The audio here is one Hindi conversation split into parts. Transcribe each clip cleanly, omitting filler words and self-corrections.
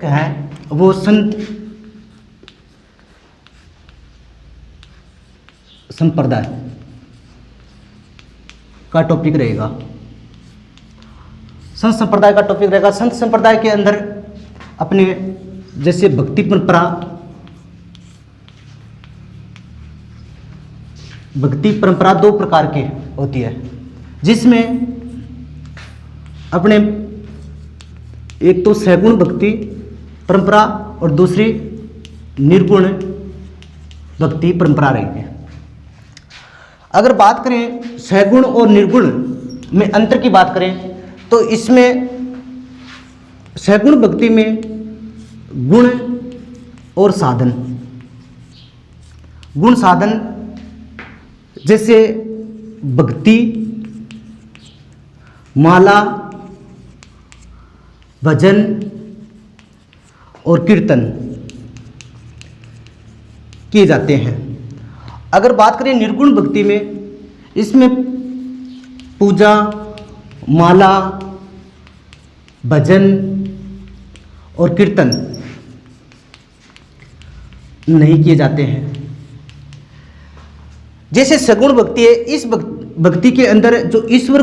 टॉपिक है वो संत संप्रदाय का टॉपिक रहेगा। संत संप्रदाय का टॉपिक रहेगा। संत संप्रदाय के अंदर अपने जैसे भक्ति परंपरा दो प्रकार की होती है, जिसमें अपने एक तो सगुण भक्ति परंपरा और दूसरी निर्गुण भक्ति परंपरा रहेगी। अगर बात करें सगुण और निर्गुण में अंतर की बात करें तो इसमें सगुण भक्ति में गुण और साधन, गुण साधन जैसे भक्ति, माला, भजन और कीर्तन किए जाते हैं। अगर बात करें निर्गुण भक्ति में, इसमें पूजा, माला, भजन और कीर्तन नहीं किए जाते हैं। जैसे सगुण भक्ति है, इस भक्ति के अंदर जो ईश्वर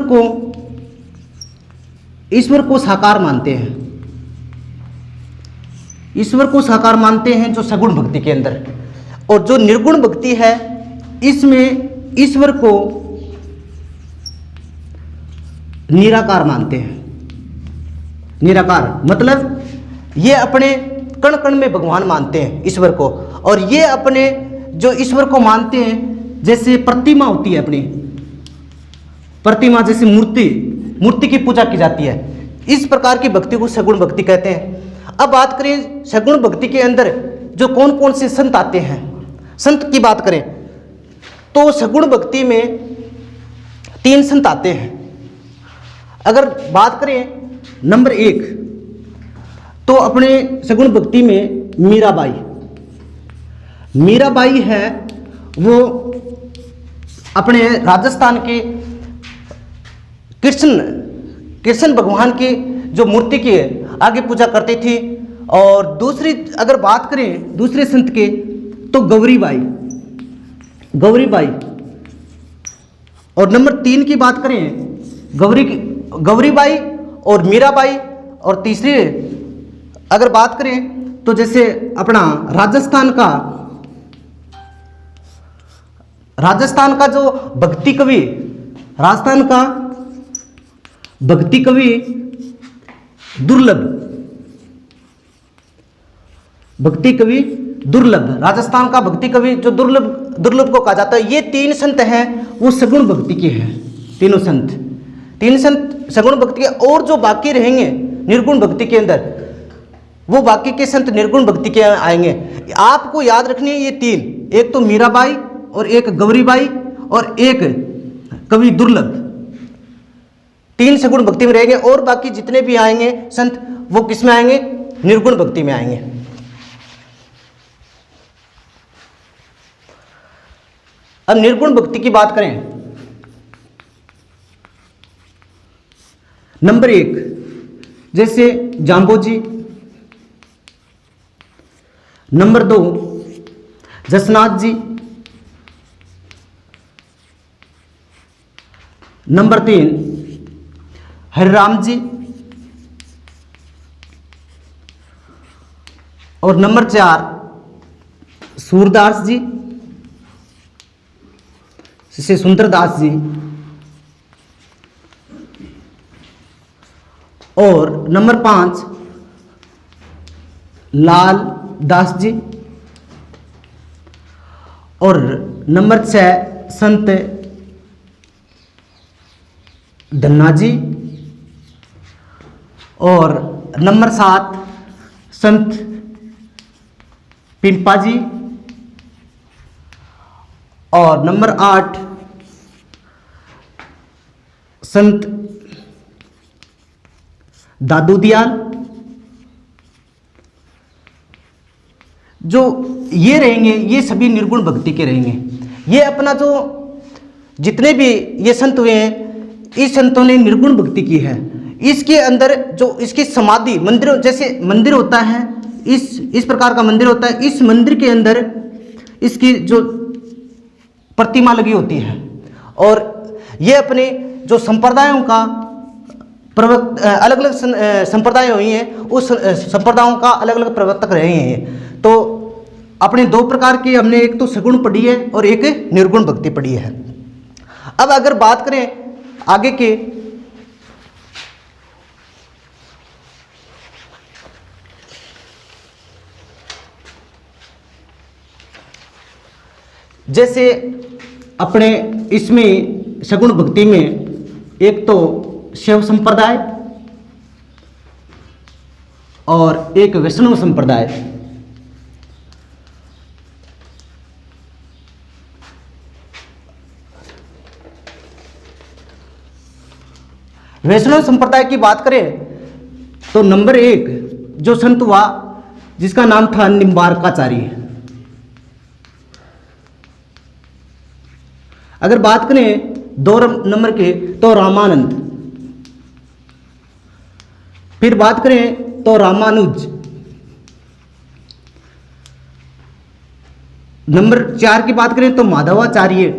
को साकार मानते हैं, ईश्वर को साकार मानते हैं जो सगुण भक्ति के अंदर। और जो निर्गुण भक्ति है इसमें ईश्वर को निराकार मानते हैं। निराकार मतलब ये अपने कण कण में भगवान मानते हैं ईश्वर को, और ये अपने जो ईश्वर को मानते हैं जैसे प्रतिमा होती है, अपनी प्रतिमा जैसे मूर्ति की पूजा की जाती है, इस प्रकार की भक्ति को सगुण भक्ति कहते हैं। अब बात करें सगुण भक्ति के अंदर जो कौन कौन से संत आते हैं, संत की बात करें तो सगुण भक्ति में 3 संत आते हैं। अगर बात करें नंबर 1 तो अपने सगुण भक्ति में मीराबाई है, वो अपने राजस्थान के कृष्ण भगवान की जो मूर्ति की आगे पूजा करती थी। और दूसरी अगर बात करें दूसरे संत के तो गौरीबाई, और नंबर 3 की बात करें गौरीबाई और मीराबाई। और तीसरी अगर बात करें तो जैसे अपना राजस्थान का जो भक्ति कवि, राजस्थान का भक्ति कवि दुर्लभ, राजस्थान का भक्ति कवि जो दुर्लभ को कहा जाता है। ये 3 संत हैं वो सगुण भक्ति के हैं। तीन संत सगुण भक्ति के, और जो बाकी रहेंगे निर्गुण भक्ति के अंदर वो बाकी के संत निर्गुण भक्ति के आएंगे। आपको याद रखनी है ये 3, एक तो मीराबाई और एक गौरीबाई और एक कवि दुर्लभ, 3 सगुण भक्ति में रहेंगे। और बाकी जितने भी आएंगे संत वो किस में आएंगे, निर्गुण भक्ति में आएंगे। अब निर्गुण भक्ति की बात करें, नंबर 1 जैसे जाम्बोजी, नंबर 2 जसनाथ जी, नंबर 3 हरिराम जी, और नंबर 4 सूरदास जी जैसे सुंदरदास जी, और नंबर 5 लाल दास जी, और नंबर 6 संत धन्ना जी, और नंबर 7 संत पिंपा जी, और नंबर 8 संत दादू दयाल। जो ये रहेंगे ये सभी निर्गुण भक्ति के रहेंगे। ये अपना जो जितने भी ये संत हुए हैं, इस संतों ने निर्गुण भक्ति की है। इसके अंदर जो इसकी समाधि मंदिर, जैसे मंदिर होता है, इस प्रकार का मंदिर होता है, इस मंदिर के अंदर इसकी जो प्रतिमा लगी होती है और ये अपने जो संप्रदायों का अलग अलग संप्रदाय हुई हैं, उस संप्रदायों का अलग अलग प्रवर्तक रहे हैं। तो अपने दो प्रकार की हमने एक तो सगुण पढ़ी है और एक निर्गुण भक्ति पढ़ी है। अब अगर बात करें आगे के, जैसे अपने इसमें सगुण भक्ति में एक तो शैव संप्रदाय और एक वैष्णव संप्रदाय। वैष्णव संप्रदाय की बात करें तो नंबर 1 जो संत हुआ जिसका नाम था निम्बारकाचार्य। अगर बात करें 2 नंबर के तो रामानंद, फिर बात करें तो रामानुज, नंबर 4 की बात करें तो माधवाचार्य,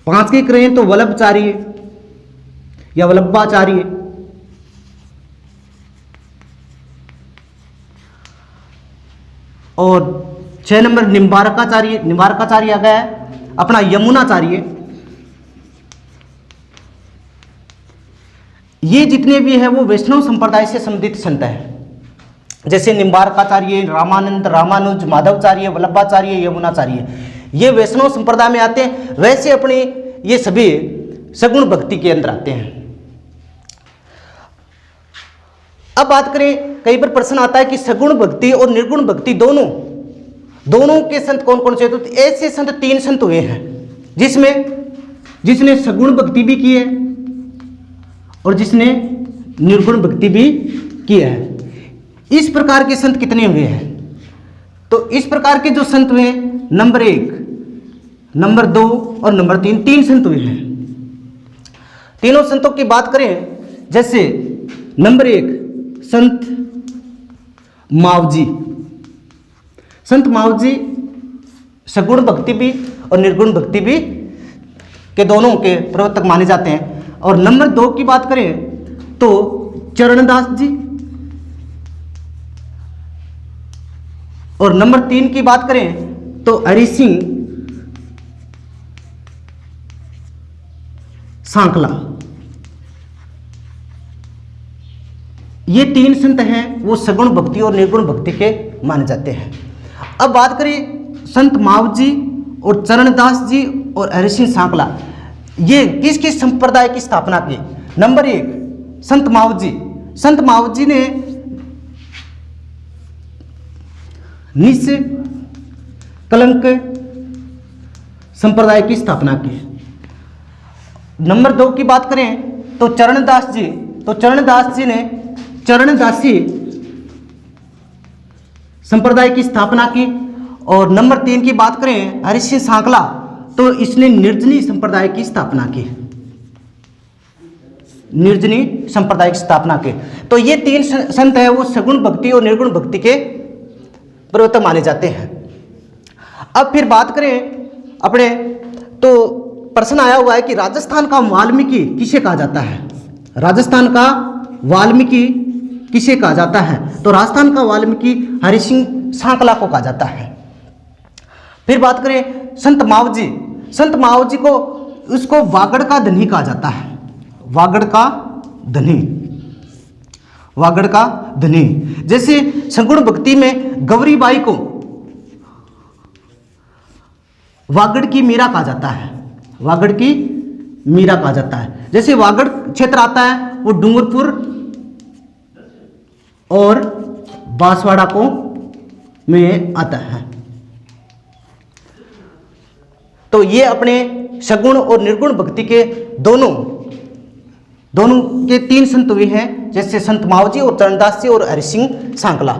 5 की करें तो वल्लभाचार्य या वल्लभाचार्य, और 6 नंबर निम्बारकाचार्य। निम्बारकाचार्य आ गया है अपना यमुनाचार्य। ये जितने भी हैं वो वैष्णव संप्रदाय से संबंधित संत हैं, जैसे निम्बारकाचार्य, रामानंद, रामानुज, माधवाचार्य, वल्लभाचार्य, यमुनाचार्य, ये वैष्णव संप्रदाय में आते हैं। वैसे अपने ये सभी सगुण भक्ति के अंदर आते हैं। अब बात करें, कई बार प्रश्न आता है कि सगुण भक्ति और निर्गुण भक्ति दोनों के संत कौन कौन से? तो ऐसे संत 3 संत हुए हैं जिसने सगुण भक्ति भी की है और जिसने निर्गुण भक्ति भी की है। इस प्रकार के संत कितने हुए हैं? तो इस प्रकार के जो संत हुए नंबर 1, नंबर 2 और नंबर 3 संत हुए हैं। तीनों संतों की बात करें, जैसे नंबर 1 संत मावजी। संत मावजी सगुण भक्ति भी और निर्गुण भक्ति भी के दोनों के प्रवर्तक माने जाते हैं। और नंबर 2 की बात करें तो चरणदास जी, और नंबर 3 की बात करें तो हरि सिंह सांकला। ये 3 संत हैं वो सगुण भक्ति और निर्गुण भक्ति के माने जाते हैं। अब बात करें संत मावजी और चरणदास जी और हरि सिंह सांकला, ये किस किस संप्रदाय की स्थापना की? नंबर 1 संत मावजी। संत मावजी ने निष्कलंक संप्रदाय की स्थापना की। नंबर 2 की बात करें तो चरणदास जी, तो चरणदास जी ने चरणदासी संप्रदाय की स्थापना की। और नंबर 3 की बात करें हरि सिंह सांकला, तो इसने निर्जनी संप्रदाय की स्थापना की। निर्जनी संप्रदाय की स्थापना की। तो ये 3 संत हैं वो सगुण भक्ति और निर्गुण भक्ति के प्रवर्तक माने जाते हैं। अब फिर बात करें अपने, तो प्रश्न आया हुआ है कि राजस्थान का वाल्मीकि किसे कहा जाता है? राजस्थान का वाल्मीकि किसे कहा जाता है? तो राजस्थान का वाल्मीकि हरि सिंह सांकला को कहा जाता है। फिर बात करें संत मावजी। संत मावजी को उसको वागड़ का धनी कहा जाता है। वागड़ का धनी, वागड़ का धनी। जैसे सगुण भक्ति में गौरीबाई को वागड़ की मीरा कहा जाता है। वागड़ की मीरा कहा जाता है। जैसे वागड़ क्षेत्र आता है वो डूंगरपुर और बांसवाड़ा को में आता है। तो ये अपने सगुण और निर्गुण भक्ति के दोनों के 3 संत हुए हैं, जैसे संत मावजी और चरणदास जी और हरि सिंह सांकला।